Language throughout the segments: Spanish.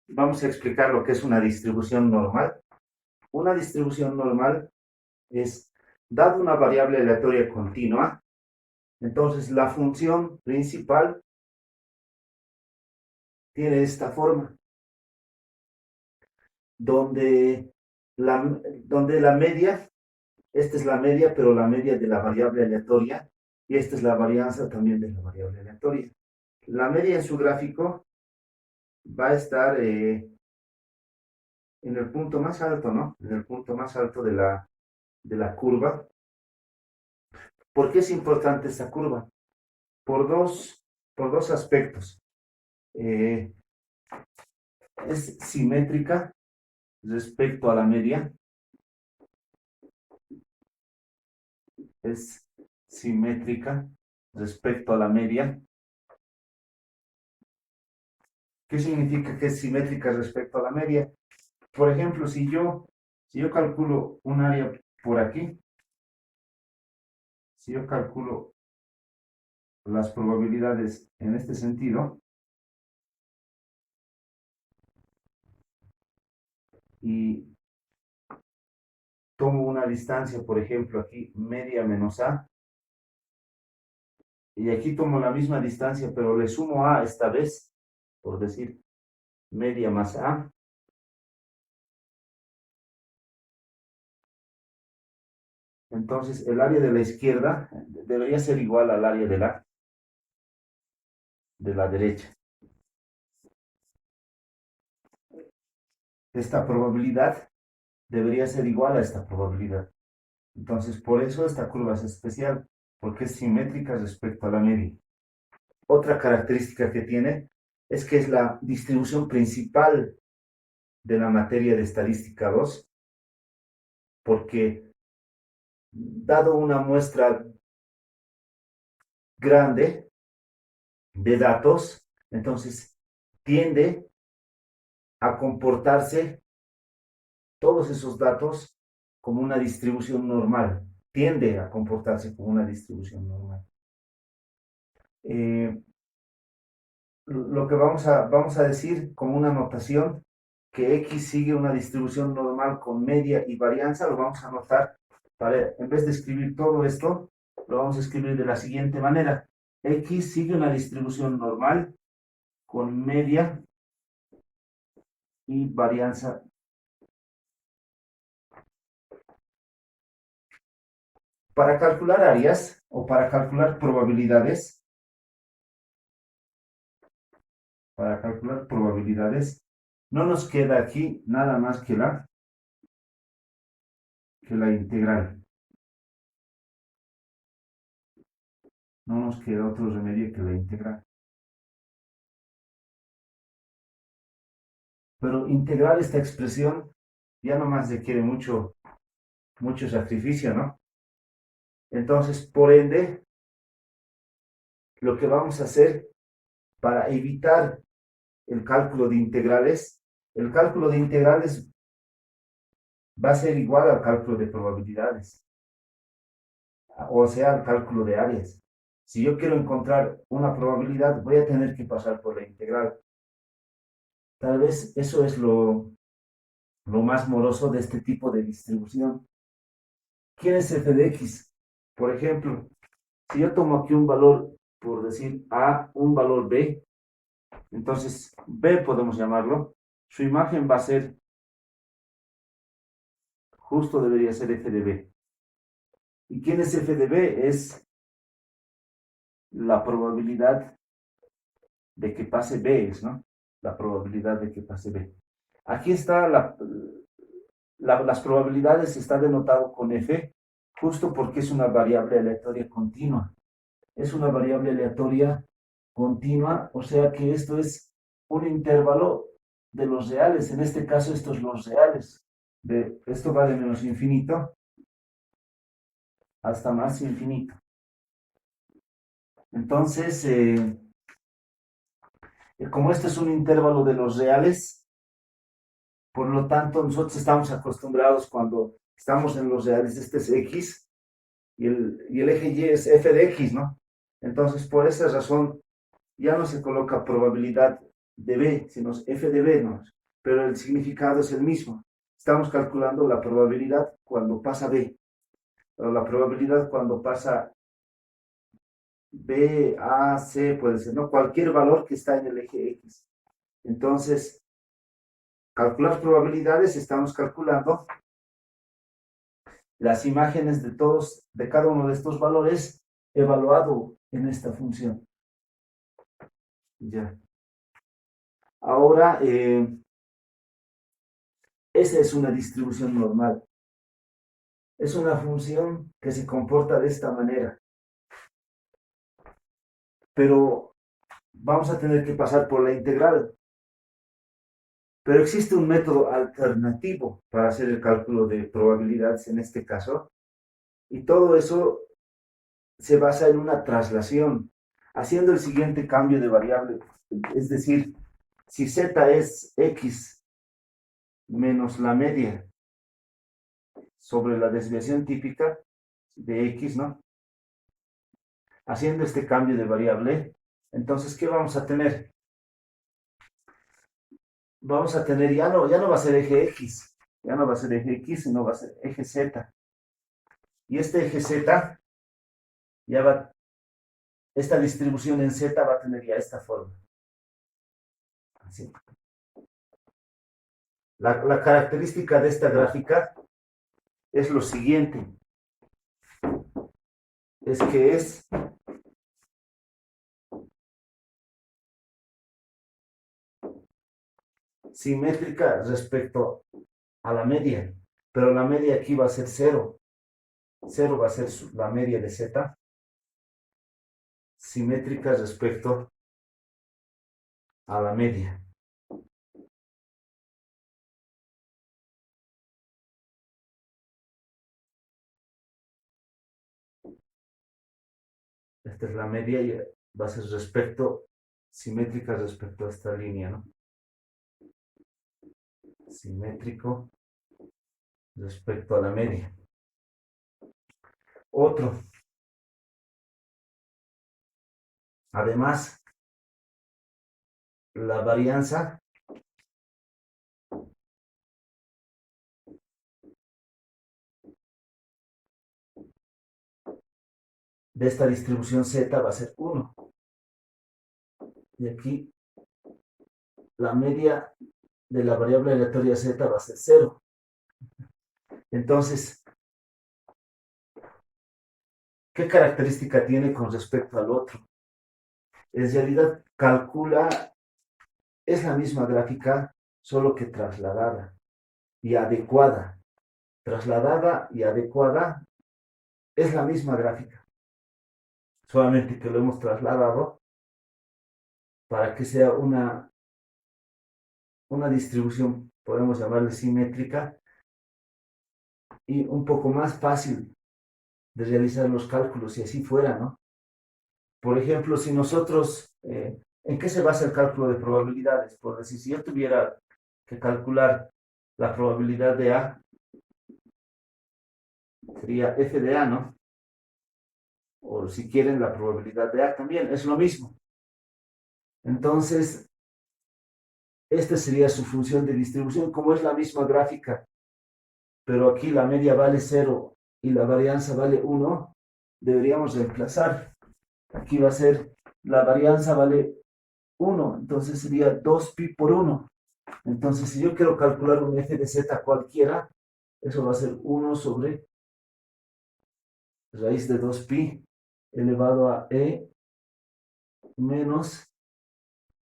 Vamos a explicar lo que es una distribución normal. Una distribución normal es, dado una variable aleatoria continua, entonces la función principal tiene esta forma, donde donde la media, esta es la media, pero la media de la variable aleatoria, y esta es la varianza también de la variable aleatoria. La media en su gráfico va a estar en el punto más alto, ¿no? En el punto más alto de la curva. ¿Por qué es importante esta curva? Por por dos aspectos. Eh, es simétrica respecto a la media, es simétrica respecto a la media. ¿Qué significa que es simétrica respecto a la media? Por ejemplo, si yo calculo un área por aquí, si yo calculo las probabilidades en este sentido y tomo una distancia, por ejemplo, aquí media menos a, y aquí tomo la misma distancia, pero le sumo a esta vez, por decir media más a, entonces el área de la izquierda debería ser igual al área de la derecha. Esta probabilidad debería ser igual a esta probabilidad. Entonces, por eso esta curva es especial, porque es simétrica respecto a la media. Otra característica que tiene es que es la distribución principal de la materia de estadística 2, porque dado una muestra grande de datos, entonces tiende a comportarse todos esos datos como una distribución normal, tiende a comportarse como una distribución normal. Eh, lo que vamos a decir como una notación, que X sigue una distribución normal con media y varianza, lo vamos a anotar, en vez de escribir todo esto, lo vamos a escribir de la siguiente manera. X sigue una distribución normal con media y varianza. Para calcular áreas o para calcular probabilidades, no nos queda aquí nada más que la integral. No nos queda otro remedio que la integral. Pero integrar esta expresión ya nomás requiere mucho sacrificio, ¿no? Entonces, por ende, lo que vamos a hacer para evitar el cálculo de integrales va a ser igual al cálculo de probabilidades, o sea, al cálculo de áreas. Si yo quiero encontrar una probabilidad, voy a tener que pasar por la integral. Tal vez eso es lo más moroso de este tipo de distribución. ¿Quién es f de x? Por ejemplo, si yo tomo aquí un valor, por decir A, un valor B, entonces B podemos llamarlo, su imagen va a ser, justo debería ser f de B. ¿Y quién es f de B? Es la probabilidad de que pase B, ¿no? La probabilidad de que pase B. Aquí está las probabilidades, está denotado con f, justo porque es una variable aleatoria continua. Es una variable aleatoria continua, o sea que esto es un intervalo de los reales. En este caso, estos los reales. Esto va de menos infinito hasta más infinito. Entonces, como este es un intervalo de los reales, por lo tanto, nosotros estamos acostumbrados cuando estamos en los reales, este es x y el eje y es f de x, ¿no? Entonces, por esa razón, ya no se coloca probabilidad de B, sino f de B, ¿no? Pero el significado es el mismo. Estamos calculando la probabilidad cuando pasa B, o la probabilidad cuando pasa B, A, C, puede ser, ¿no? Cualquier valor que está en el eje X. Entonces, calcular probabilidades, estamos calculando las imágenes de cada uno de estos valores evaluado en esta función. Ya. Ahora, esa es una distribución normal. Es una función que se comporta de esta manera. Pero vamos a tener que pasar por la integral. Pero existe un método alternativo para hacer el cálculo de probabilidades en este caso. Y todo eso se basa en una traslación, haciendo el siguiente cambio de variable. Es decir, si z es x menos la media sobre la desviación típica de x, ¿no? Haciendo este cambio de variable, entonces, ¿qué vamos a tener? Vamos a tener, ya no va a ser eje x, ya no va a ser eje x, sino va a ser eje z. Y este eje z, esta distribución en z va a tener ya esta forma. Así. La característica de esta gráfica es lo siguiente. Es que es simétrica respecto a la media, pero la media aquí va a ser 0. 0 va a ser la media de z, simétrica respecto a la media. Esta es la media y va a ser simétrica respecto a esta línea, ¿no? Simétrico respecto a la media. Otro. Además, la varianza de esta distribución z va a ser 1. Y aquí la media de la variable aleatoria z va a ser 0. Entonces, ¿qué característica tiene con respecto al otro? En realidad es la misma gráfica, solo que trasladada y adecuada. Trasladada y adecuada es la misma gráfica, solamente que lo hemos trasladado para que sea una distribución, podemos llamarle simétrica, y un poco más fácil de realizar los cálculos, si así fuera, ¿no? Por ejemplo, si nosotros, ¿en qué se basa el cálculo de probabilidades? Por decir, si yo tuviera que calcular la probabilidad de A, sería f de A, ¿no? O si quieren, la probabilidad de A también, es lo mismo. Entonces, esta sería su función de distribución, como es la misma gráfica, pero aquí la media vale 0 y la varianza vale 1, deberíamos reemplazar. Aquí va a ser, la varianza vale 1, entonces sería 2pi por 1. Entonces, si yo quiero calcular un f de z cualquiera, eso va a ser 1 sobre raíz de 2pi elevado a e menos,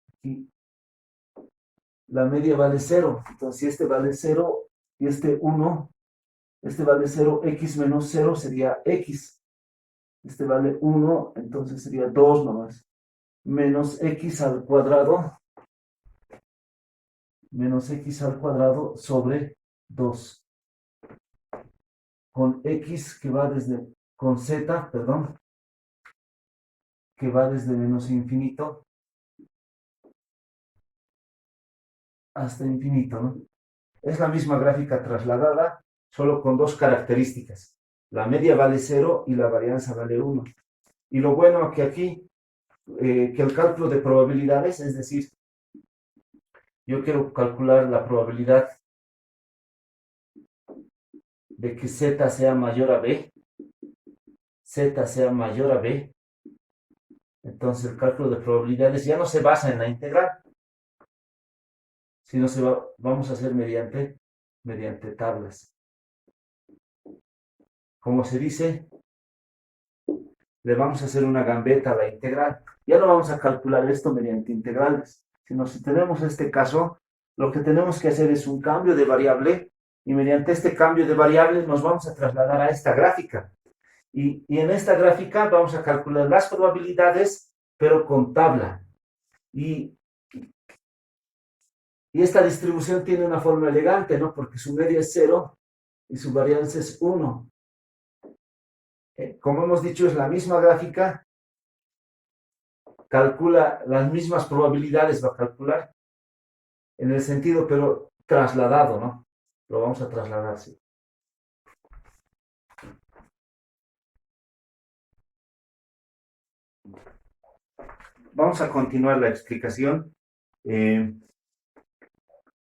aquí la media vale 0. Entonces, si este vale 0 y este 1, este vale 0, x menos 0 sería x. Este vale 1, entonces sería 2 nomás. Menos x al cuadrado sobre 2. Con x que va desde, con z, perdón, que va desde menos infinito hasta infinito, ¿no? Es la misma gráfica trasladada, solo con dos características. La media vale 0 y la varianza vale 1. Y lo bueno que aquí que el cálculo de probabilidades, es decir, yo quiero calcular la probabilidad de que z sea mayor a b, z sea mayor a b, entonces el cálculo de probabilidades ya no se basa en la integral, sino vamos a hacer mediante tablas. Como se dice, le vamos a hacer una gambeta a la integral. Ya no vamos a calcular esto mediante integrales, sino si tenemos este caso, lo que tenemos que hacer es un cambio de variable y mediante este cambio de variable nos vamos a trasladar a esta gráfica. Y en esta gráfica vamos a calcular las probabilidades, pero con tabla. Y esta distribución tiene una forma elegante, ¿no? Porque su media es 0 y su varianza es 1. Como hemos dicho, es la misma gráfica, calcula las mismas probabilidades, va a calcular en el sentido, pero trasladado, ¿no? Lo vamos a trasladar, sí. Vamos a continuar la explicación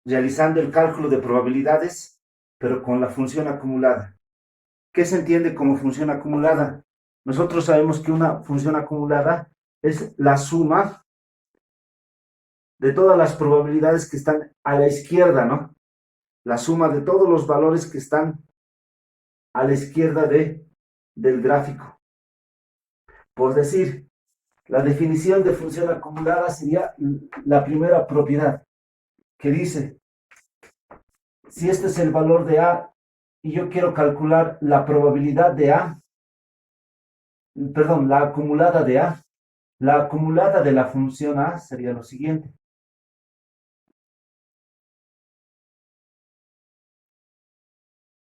realizando el cálculo de probabilidades, pero con la función acumulada. ¿Qué se entiende como función acumulada? Nosotros sabemos que una función acumulada es la suma de todas las probabilidades que están a la izquierda, ¿no? La suma de todos los valores que están a la izquierda del gráfico. Por decir, la definición de función acumulada sería la primera propiedad, que dice, si este es el valor de A y yo quiero calcular la probabilidad de A, perdón, la acumulada de A, la acumulada de la función A sería lo siguiente.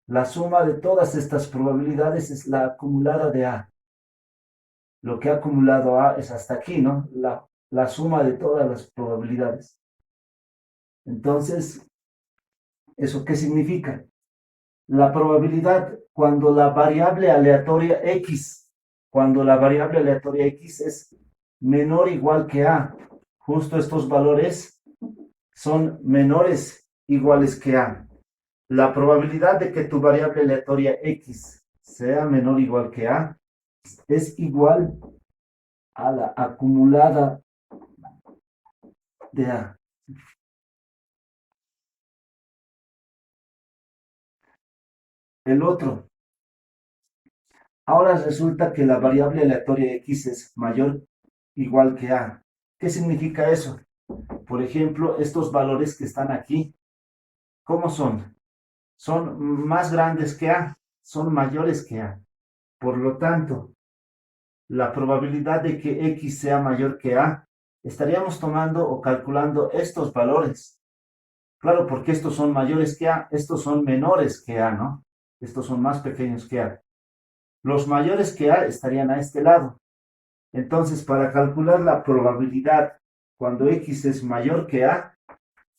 La suma de todas estas probabilidades es la acumulada de A. Lo que ha acumulado A es hasta aquí, ¿no? La suma de todas las probabilidades. Entonces, ¿eso qué significa? La probabilidad cuando la variable aleatoria X, es menor o igual que A, justo estos valores son menores o iguales que A. La probabilidad de que tu variable aleatoria X sea menor o igual que A es igual a la acumulada de A. El otro. Ahora resulta que la variable aleatoria X es mayor o igual que A. ¿Qué significa eso? Por ejemplo, estos valores que están aquí, ¿cómo son? Son más grandes que A, son mayores que A. Por lo tanto, la probabilidad de que X sea mayor que A, estaríamos tomando o calculando estos valores. Claro, porque estos son mayores que A, estos son menores que A, ¿no? Estos son más pequeños que A. Los mayores que A estarían a este lado. Entonces, para calcular la probabilidad cuando X es mayor que A,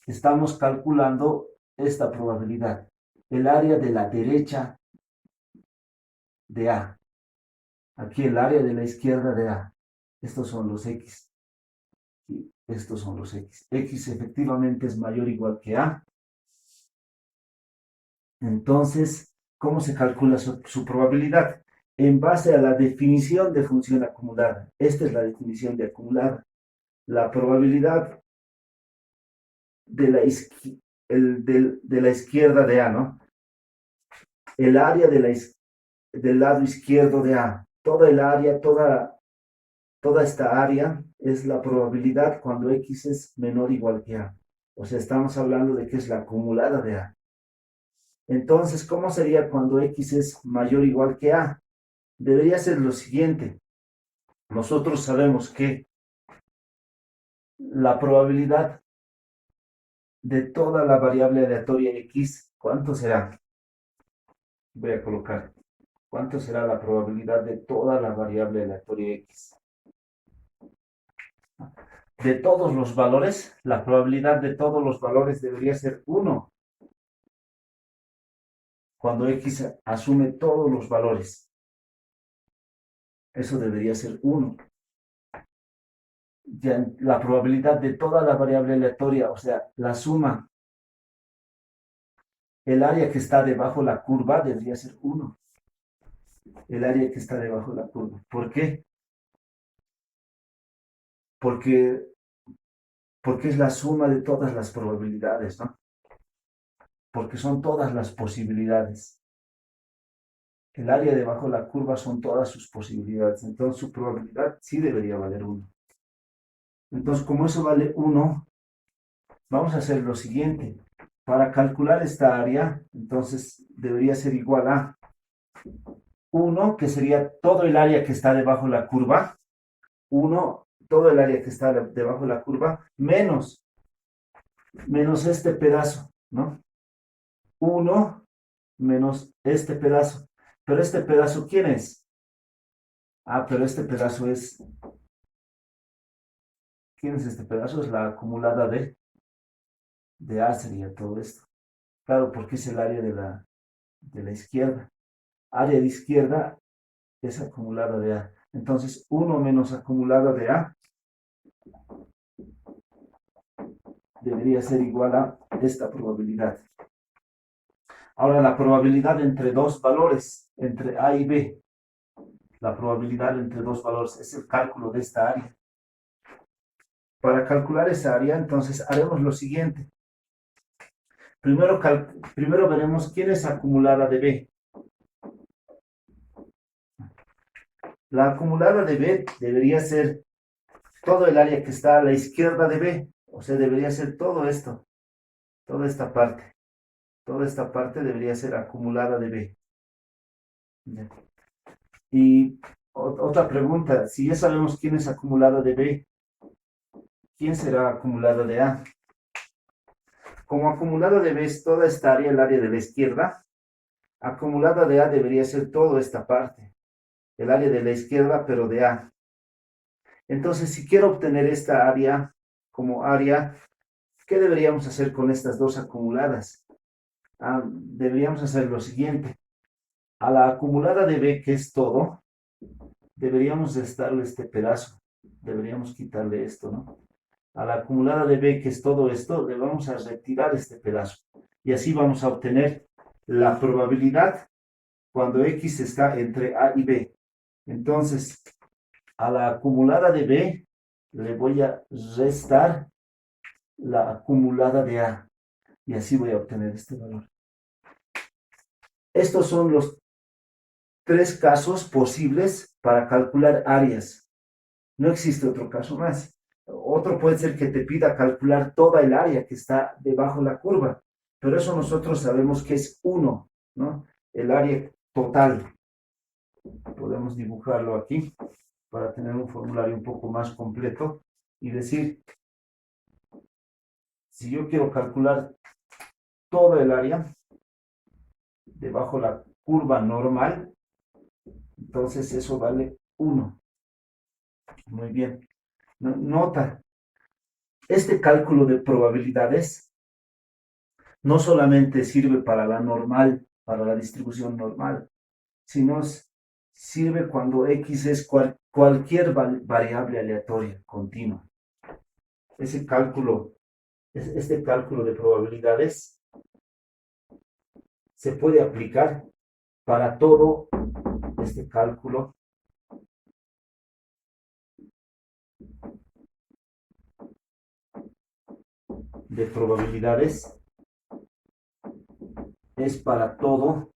estamos calculando esta probabilidad, el área de la derecha de A. Aquí el área de la izquierda de A. Estos son los X. Y estos son los X. X efectivamente es mayor o igual que A. Entonces, ¿cómo se calcula su probabilidad? En base a la definición de función acumulada. Esta es la definición de acumulada. La probabilidad de la izquierda de A, ¿no? El área del lado izquierdo de A. Toda el área, toda esta área es la probabilidad cuando X es menor o igual que A. O sea, estamos hablando de que es la acumulada de A. Entonces, ¿cómo sería cuando X es mayor o igual que A? Debería ser lo siguiente. Nosotros sabemos que la probabilidad de toda la variable aleatoria X, ¿cuánto será? Voy a colocar, ¿cuánto será la probabilidad de toda la variable aleatoria X? De todos los valores, la probabilidad de todos los valores debería ser 1. Cuando X asume todos los valores. Eso debería ser 1. ya la probabilidad de toda la variable aleatoria, o sea, la suma, el área que está debajo de la curva debería ser 1. El área que está debajo de la curva. ¿Por qué? Porque, porque es la suma de todas las probabilidades, ¿no? Porque son todas las posibilidades. El área debajo de la curva son todas sus posibilidades. Entonces su probabilidad sí debería valer 1. Entonces, como eso vale 1, vamos a hacer lo siguiente. Para calcular esta área, entonces debería ser igual a 1, que sería todo el área que está debajo de la curva. 1, todo el área que está debajo de la curva, menos este pedazo, ¿no? 1 menos este pedazo. Pero este pedazo, ¿quién es? Ah, pero este pedazo es... ¿Quién es este pedazo? Es la acumulada de A sería todo esto. Claro, porque es el área de la izquierda. Área de izquierda es acumulada de A. Entonces, 1 menos acumulada de A debería ser igual a esta probabilidad. Ahora, la probabilidad entre dos valores, entre A y B, la probabilidad entre dos valores es el cálculo de esta área. Para calcular esa área, entonces haremos lo siguiente. Primero veremos quién es acumulada de B. La acumulada de B debería ser todo el área que está a la izquierda de B. O sea, debería ser todo esto, toda esta parte. Toda esta parte debería ser acumulada de B. ¿Ya? Y otra pregunta, si ya sabemos quién es acumulada de B, ¿quién será acumulada de A? Como acumulada de B es toda esta área, el área de la izquierda, acumulada de A debería ser toda esta parte, el área de la izquierda, pero de A. Entonces, si quiero obtener esta área como área, ¿qué deberíamos hacer con estas dos acumuladas? Deberíamos hacer lo siguiente. A la acumulada de B, que es todo, deberíamos restarle este pedazo. Deberíamos quitarle esto, ¿no? A la acumulada de B, que es todo esto, le vamos a retirar este pedazo. Y así vamos a obtener la probabilidad cuando X está entre A y B. Entonces, a la acumulada de B le voy a restar la acumulada de A. Y así voy a obtener este valor. Estos son los tres casos posibles para calcular áreas. No existe otro caso más. Otro puede ser que te pida calcular toda el área que está debajo de la curva, pero eso nosotros sabemos que es 1, ¿no? El área total. Podemos dibujarlo aquí para tener un formulario un poco más completo y decir, si yo quiero calcular toda el área debajo de la curva normal, entonces eso vale 1. Muy bien. Nota, este cálculo de probabilidades no solamente sirve para la normal, para la distribución normal, sino sirve cuando X es cualquier variable aleatoria continua. Este cálculo de probabilidades se puede aplicar para todo este cálculo de probabilidades. Es para todo,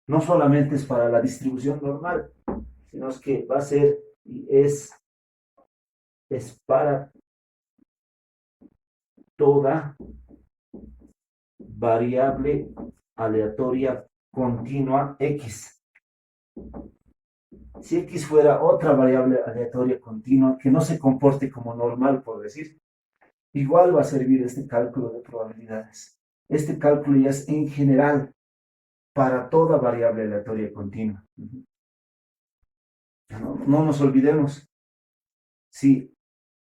no solamente es para la distribución normal, sino es que va a ser y es para toda variable aleatoria continua X. Si X fuera otra variable aleatoria continua que no se comporte como normal, por decir, igual va a servir este cálculo de probabilidades. Este cálculo ya es en general para toda variable aleatoria continua. No nos olvidemos, si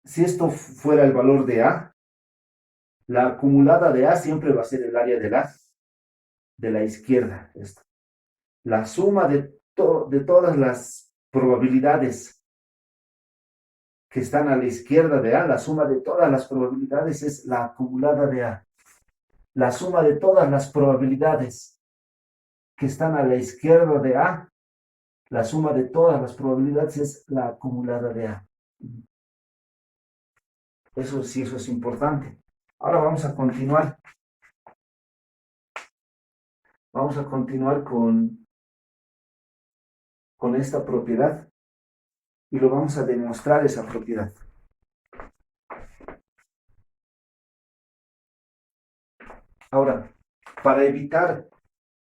esto fuera el valor de A, la acumulada de A siempre va a ser el área de la izquierda. Esto. La suma de todas las probabilidades que están a la izquierda de A, la suma de todas las probabilidades es la acumulada de A. La suma de todas las probabilidades que están a la izquierda de A, la suma de todas las probabilidades es la acumulada de A. Eso sí, eso es importante. Ahora vamos a continuar. Vamos a continuar con esta propiedad y lo vamos a demostrar esa propiedad. Ahora, para evitar,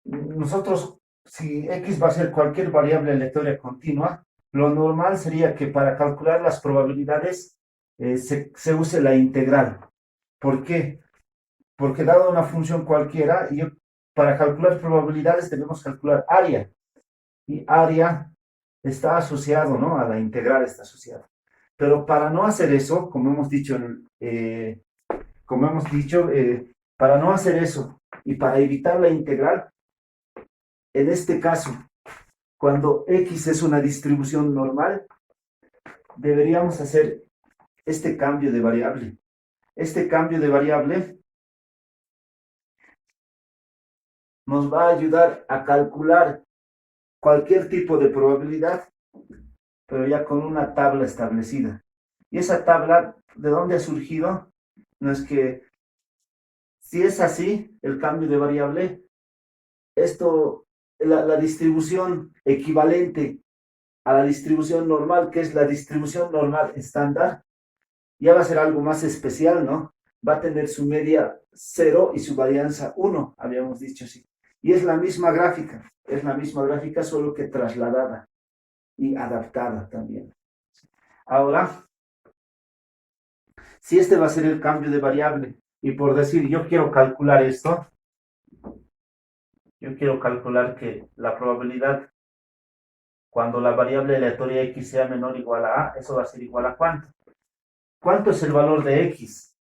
nosotros, si X va a ser cualquier variable aleatoria continua, lo normal sería que para calcular las probabilidades se use la integral. ¿Por qué? Porque dado una función cualquiera, para calcular probabilidades debemos calcular área. Y área está asociado, ¿no? A la integral está asociado. Pero para no hacer eso, como hemos dicho, para no hacer eso y para evitar la integral, en este caso, cuando X es una distribución normal, deberíamos hacer este cambio de variable. Este cambio de variable nos va a ayudar a calcular cualquier tipo de probabilidad, pero ya con una tabla establecida. Y esa tabla, ¿de dónde ha surgido? No es que, si es así, el cambio de variable, la distribución equivalente a la distribución normal, que es la distribución normal estándar, ya va a ser algo más especial, ¿no? Va a tener su media 0 y su varianza 1, habíamos dicho así. Y es la misma gráfica, solo que trasladada y adaptada también. Ahora, si este va a ser el cambio de variable, y por decir, yo quiero calcular esto, yo quiero calcular que la probabilidad cuando la variable aleatoria X sea menor o igual a A, eso va a ser igual a ¿cuánto? ¿Cuánto es el valor de X?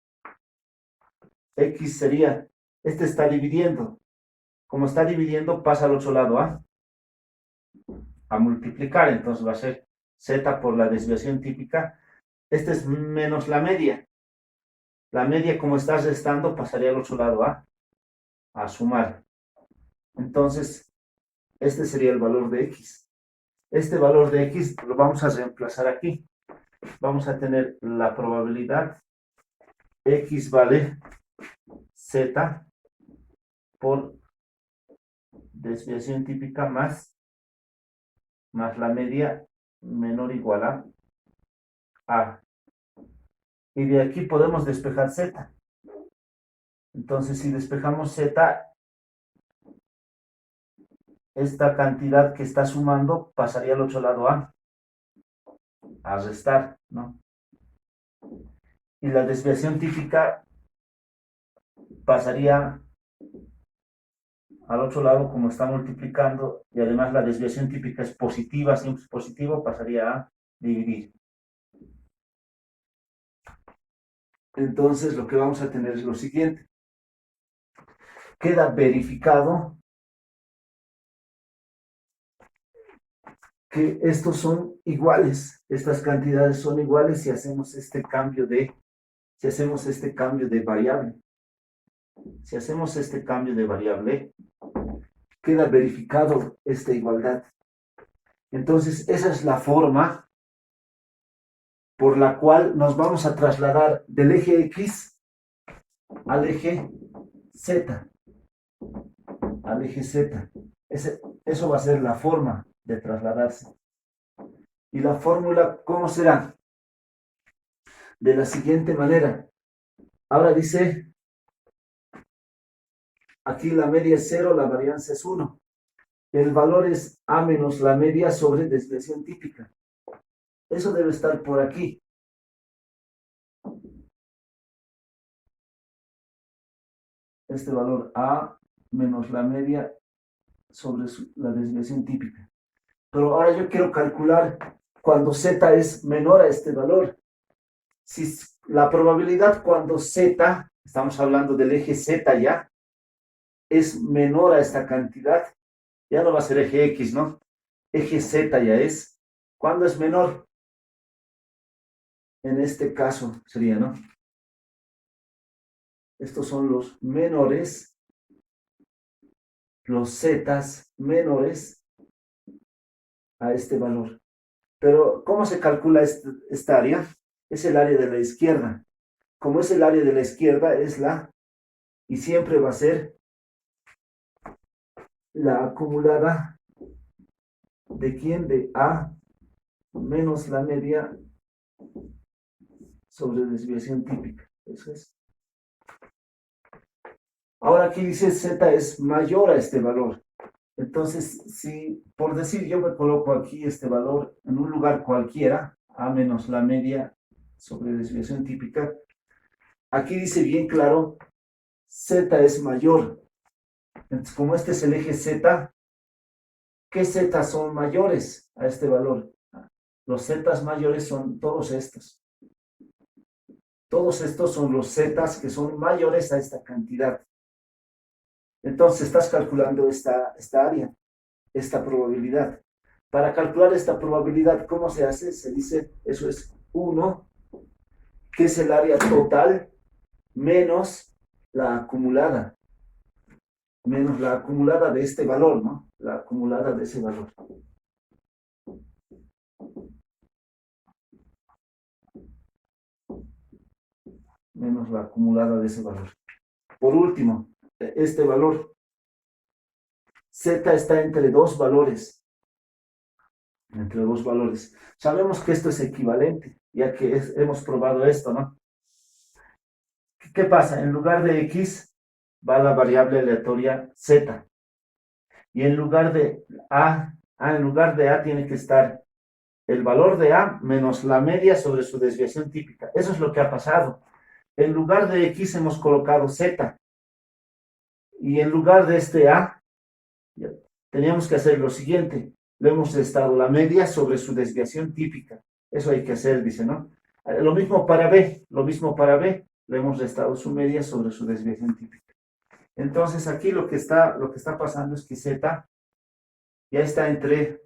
X sería, este está dividiendo. Como está dividiendo, pasa al otro lado a multiplicar, entonces va a ser Z por la desviación típica. Este es menos la media. La media, como está restando, pasaría al otro lado a sumar. Entonces, este sería el valor de X. Este valor de X lo vamos a reemplazar aquí. Vamos a tener la probabilidad X vale Z por desviación típica más la media menor o igual a A. Y de aquí podemos despejar Z. Entonces, si despejamos Z, esta cantidad que está sumando pasaría al otro lado a restar, ¿no? Y la desviación típica pasaría al otro lado como está multiplicando, y además la desviación típica es positiva, siempre es positivo, pasaría a dividir. Entonces lo que vamos a tener es lo siguiente. Queda verificado que estos son iguales, estas cantidades son iguales si hacemos este cambio de variable. Si hacemos este cambio de variable, queda verificado esta igualdad. Entonces, esa es la forma por la cual nos vamos a trasladar del eje X al eje Z. Al eje Z. Eso va a ser la forma de trasladarse. ¿Y la fórmula cómo será? De la siguiente manera. Ahora dice, aquí la media es 0, la varianza es 1. El valor es A menos la media sobre desviación típica. Eso debe estar por aquí. Este valor A menos la media sobre la desviación típica. Pero ahora yo quiero calcular cuando Z es menor a este valor. Si la probabilidad cuando Z, estamos hablando del eje Z ya, es menor a esta cantidad, ya no va a ser eje X, ¿no? Eje Z ya es. ¿Cuándo es menor? en este caso sería, ¿no? Estos son los menores, los zetas menores a este valor. Pero, ¿cómo se calcula esta área? Es el área de la izquierda. Como es el área de la izquierda, es y siempre va a ser la acumulada de quién, de A menos la media sobre desviación típica. Eso es. Ahora aquí dice Z es mayor a este valor. Entonces, si por decir yo me coloco aquí este valor en un lugar cualquiera, A menos la media sobre desviación típica, aquí dice bien claro, Z es mayor. Entonces, como este es el eje Z, ¿qué Z son mayores a este valor? Los Z mayores son todos estos. Todos estos son los Z que son mayores a esta cantidad. Entonces estás calculando esta área, esta probabilidad. Para calcular esta probabilidad, ¿cómo se hace? Se dice, eso es 1, que es el área total, menos la acumulada. Menos la acumulada de este valor, ¿no? La acumulada de ese valor. Menos la acumulada de ese valor. Por último, este valor. Z está entre dos valores. Entre dos valores. Sabemos que esto es equivalente, ya que hemos probado esto, ¿no? ¿Qué pasa? En lugar de X va la variable aleatoria Z. Y en lugar de en lugar de A tiene que estar el valor de A menos la media sobre su desviación típica. Eso es lo que ha pasado. En lugar de X hemos colocado Z. Y en lugar de este A, teníamos que hacer lo siguiente. Le hemos restado la media sobre su desviación típica. Eso hay que hacer, dice, ¿no? Lo mismo para B. Lo mismo para B. Le hemos restado su media sobre su desviación típica. Entonces aquí lo que está pasando es que Z ya está entre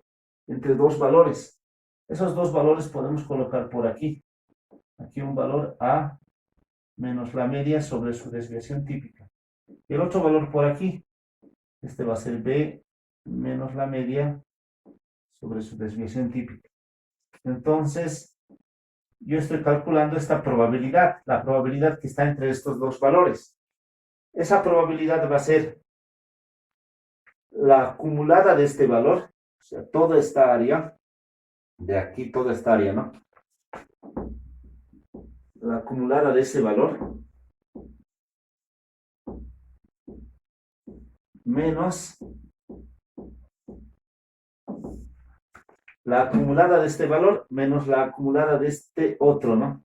dos valores. Esos dos valores podemos colocar por aquí. Aquí un valor A menos la media sobre su desviación típica. Y el otro valor por aquí. Este va a ser B menos la media sobre su desviación típica. Entonces, yo estoy calculando esta probabilidad, la probabilidad que está entre estos dos valores. Esa probabilidad va a ser la acumulada de este valor, o sea, toda esta área, de aquí toda esta área, ¿no? La acumulada de ese valor, menos la acumulada de este valor, menos la acumulada de este otro, ¿no?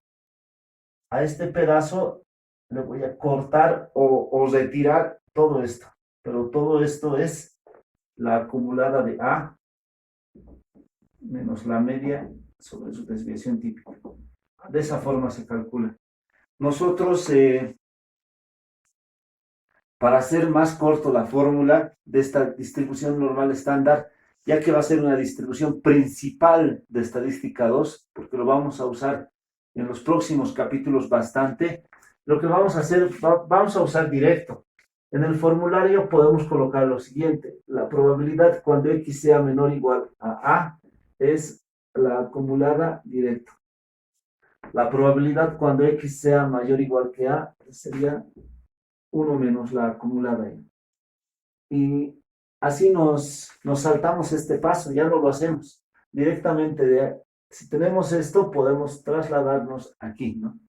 A este pedazo le voy a cortar o retirar todo esto, pero todo esto es la acumulada de A menos la media sobre su desviación típica. De esa forma se calcula. Nosotros, para hacer más corto la fórmula de esta distribución normal estándar, ya que va a ser una distribución principal de estadística 2, porque lo vamos a usar en los próximos capítulos bastante, lo que vamos a hacer, vamos a usar directo. En el formulario podemos colocar lo siguiente: la probabilidad cuando X sea menor o igual a A es la acumulada directa. La probabilidad cuando X sea mayor o igual que A sería 1 menos la acumulada. Y así nos saltamos este paso, ya no lo hacemos. Directamente, si tenemos esto, podemos trasladarnos aquí, ¿no?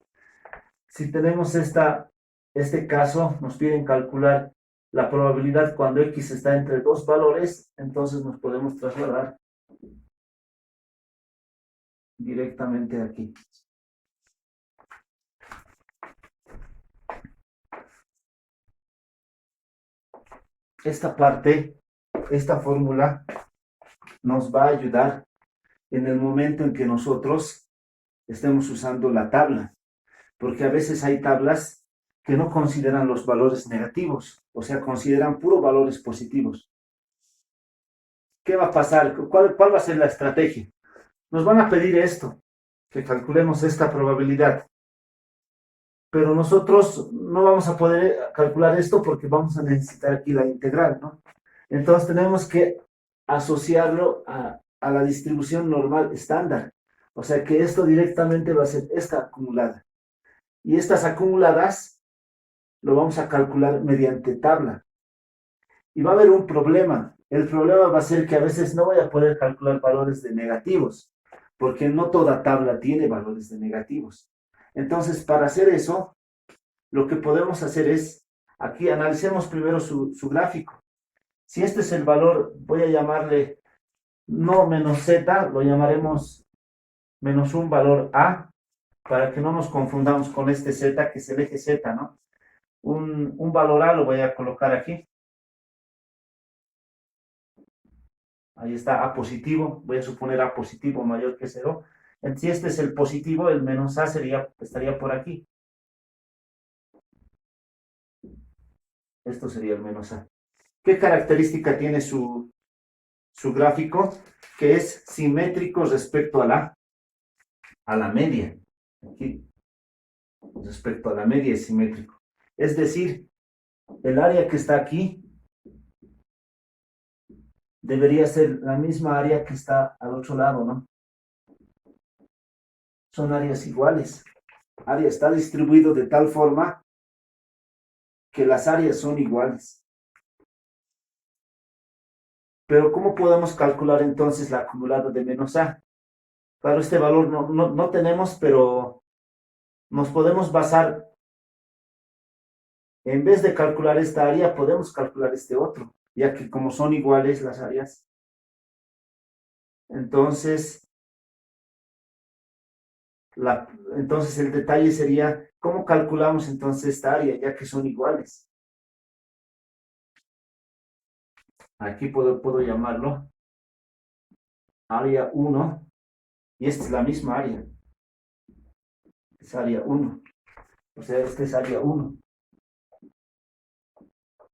Si tenemos este caso, nos piden calcular la probabilidad cuando X está entre dos valores, entonces nos podemos trasladar directamente aquí. Esta parte, esta fórmula, nos va a ayudar en el momento en que nosotros estemos usando la tabla, porque a veces hay tablas que no consideran los valores negativos, o sea, consideran puros valores positivos. ¿Qué va a pasar? ¿Cuál va a ser la estrategia? Nos van a pedir esto. que calculemos esta probabilidad. Pero nosotros no vamos a poder calcular esto porque vamos a necesitar aquí la integral, ¿no? Entonces tenemos que asociarlo a la distribución normal estándar. O sea que esto directamente va a ser esta acumulada. Y estas acumuladas lo vamos a calcular mediante tabla. Y va a haber un problema. El problema va a ser que a veces no voy a poder calcular valores de negativos, porque no toda tabla tiene valores de negativos. Entonces, para hacer eso, lo que podemos hacer es, aquí analicemos primero su gráfico. Si este es el valor, voy a llamarle no menos z, lo llamaremos menos un valor a, para que no nos confundamos con este z, que es el eje z, ¿no? Un valor a lo voy a colocar aquí. Ahí está A positivo, voy a suponer A positivo mayor que 0. Si este es el positivo, el menos A estaría por aquí. Esto sería el menos A. ¿Qué característica tiene su gráfico? Que es simétrico respecto a la media. Aquí, respecto a la media es simétrico. Es decir, el área que está aquí debería ser la misma área que está al otro lado, ¿no? Son áreas iguales. Área está distribuido de tal forma que las áreas son iguales. Pero ¿cómo podemos calcular entonces la acumulada de menos A? Claro, este valor no tenemos, pero nos podemos basar, en vez de calcular esta área, podemos calcular este otro, ya que como son iguales las áreas. Entonces, entonces el detalle sería, ¿cómo calculamos entonces esta área, ya que son iguales? Aquí puedo llamarlo área 1, y esta es la misma área. Es área 1. O sea, este es área 1.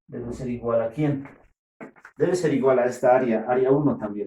Debe ser igual a ¿quién? Debe ser igual a esta área 1 también.